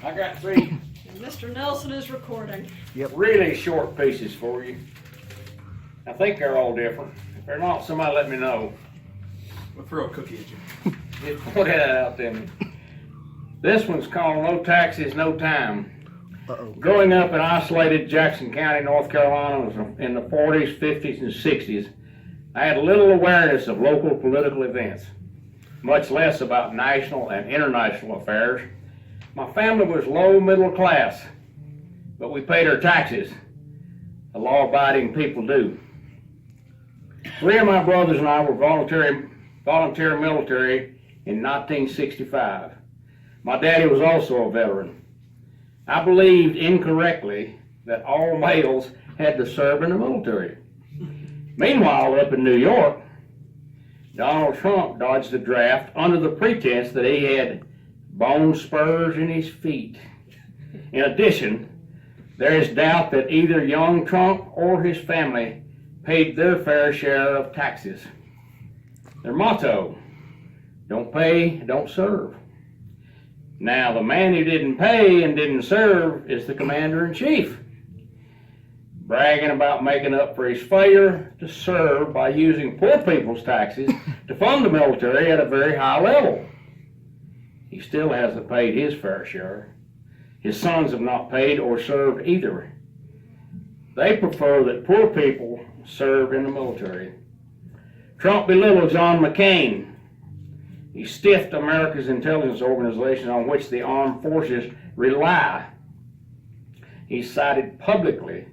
I got three And Mr. Nelson is recording. really short pieces for you. I think they're all different. If they're not, somebody let me know. We'll throw a cookie at you. Just point that out to me. This one's called No Taxes, No Time. Growing up in isolated Jackson County, North Carolina in the 40s, 50s, and 60s, I had little awareness of local political events, much less about national and international affairs. My family was low middle class, but we paid our taxes. The law-abiding people do. Three of my brothers and I were volunteer military in 1965. My daddy was also a veteran. I believed incorrectly that all males had to serve in the military. Meanwhile, up in New York, Donald Trump dodged the draft under the pretense that he had bone spurs in his feet. In addition, there is doubt that either young Trump or his family paid their fair share of taxes. Their motto, don't pay, don't serve. Now, the man who didn't pay and didn't serve is the commander-in-chief, bragging about making up for his failure to serve by using poor people's taxes to fund the military at a very high level. He still hasn't paid his fair share. His sons have not paid or served either. They prefer that poor people serve in the military. Trump belittled John McCain. He stiffed America's intelligence organization on which the armed forces rely. He sided publicly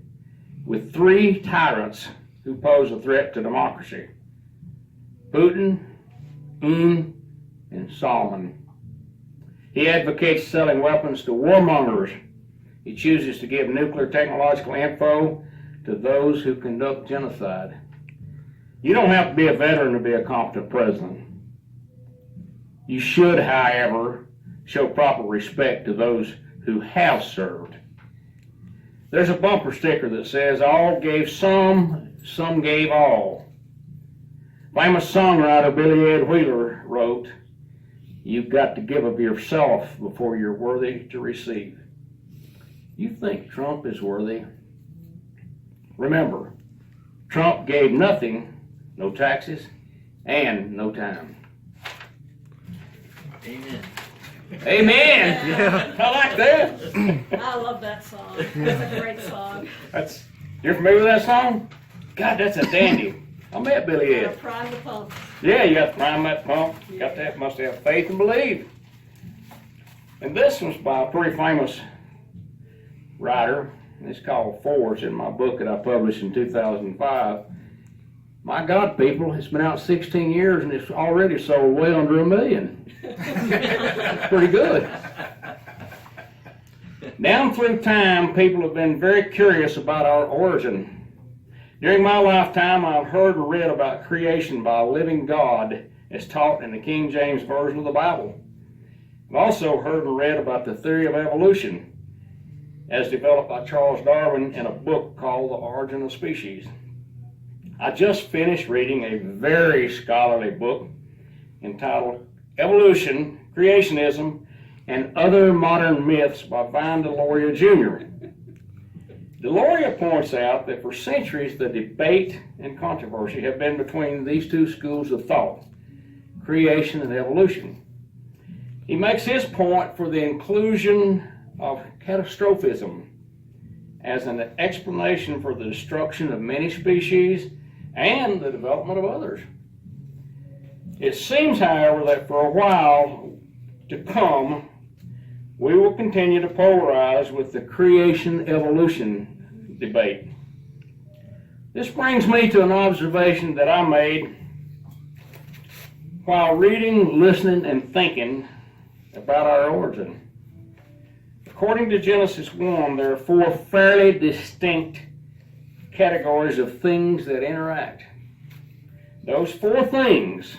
with three tyrants who pose a threat to democracy: Putin, and Salman. He advocates selling weapons to warmongers. He chooses to give nuclear technological info to those who conduct genocide. You don't have to be a veteran to be a competent president. You should, however, show proper respect to those who have served. There's a bumper sticker that says, all gave some gave all. Famous songwriter Billy Ed Wheeler wrote, you've got to give of yourself before you're worthy to receive. You think Trump is worthy? Remember, Trump gave nothing, no taxes, and no time. Amen. Amen. Yeah. I like that. I love that song. It's a great song. You're familiar with that song? God, that's a dandy. I met Billy Ed. Prime the pump. Yeah, you got to prime that pump. You got that. Must have faith and believe. And this one's by a pretty famous writer. It's called Force in my book that I published in 2005. My God, people, it's been out 16 years and it's already sold way under 1 million. Pretty good. Down through time, people have been very curious about our origin. During my lifetime, I've heard and read about creation by a living God as taught in the King James Version of the Bible. I've also heard and read about the theory of evolution as developed by Charles Darwin in a book called The Origin of Species. I just finished reading a very scholarly book entitled Evolution, Creationism, and Other Modern Myths by Vine Deloria Jr. Deloria points out that for centuries the debate and controversy have been between these two schools of thought, creation and evolution. He makes his point for the inclusion of catastrophism as an explanation for the destruction of many species and the development of others. It seems, however, that for a while to come, we will continue to polarize with the creation-evolution debate. This brings me to an observation that I made while reading, listening, and thinking about our origin. According to Genesis 1, there are 4 fairly distinct categories of things that interact. Those 4 things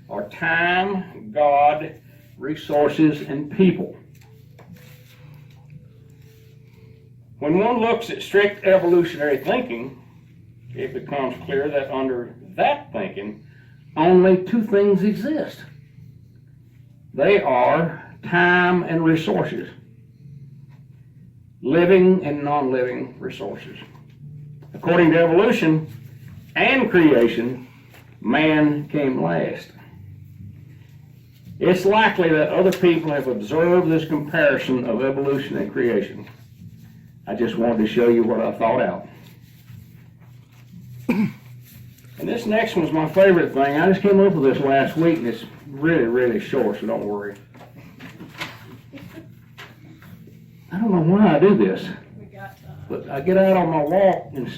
are time, God, resources, and people. When one looks at strict evolutionary thinking, it becomes clear that under that thinking, only 2 things exist. They are time and resources. living and non-living resources. According to evolution and creation, man came last. It's likely that other people have observed this comparison of evolution and creation. I just wanted to show you what I thought out. And this next one's my favorite thing. I just came up with this last week, and it's really, really short, so don't worry. I don't know why I do this, We got time. but I get out on my walk, and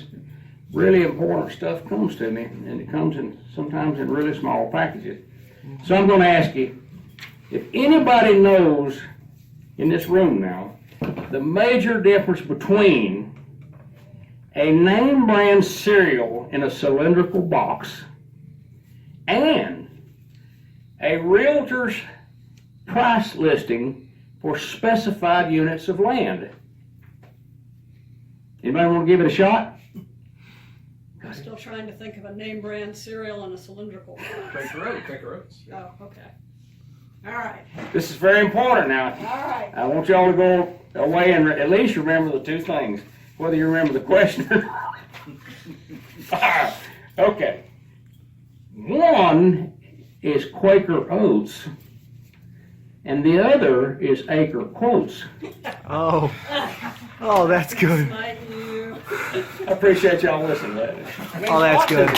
really important stuff comes to me, and it comes in sometimes in really small packages. So I'm going to ask you, if anybody knows in this room now the major difference between a name brand cereal in a cylindrical box and a realtor's price listing for specified units of land. Anybody want to give it a shot? I'm still trying to think of a name brand cereal in a cylindrical box. Quaker Oats. Oh, okay. All right, This is very important now. all right. I want y'all to go away and at least remember the two things, whether you remember the question or not. Okay. One is Quaker Oats, and the other is Acre Quotes. Oh, oh, that's good. Smite you. I appreciate y'all listening to that. Oh, that's good.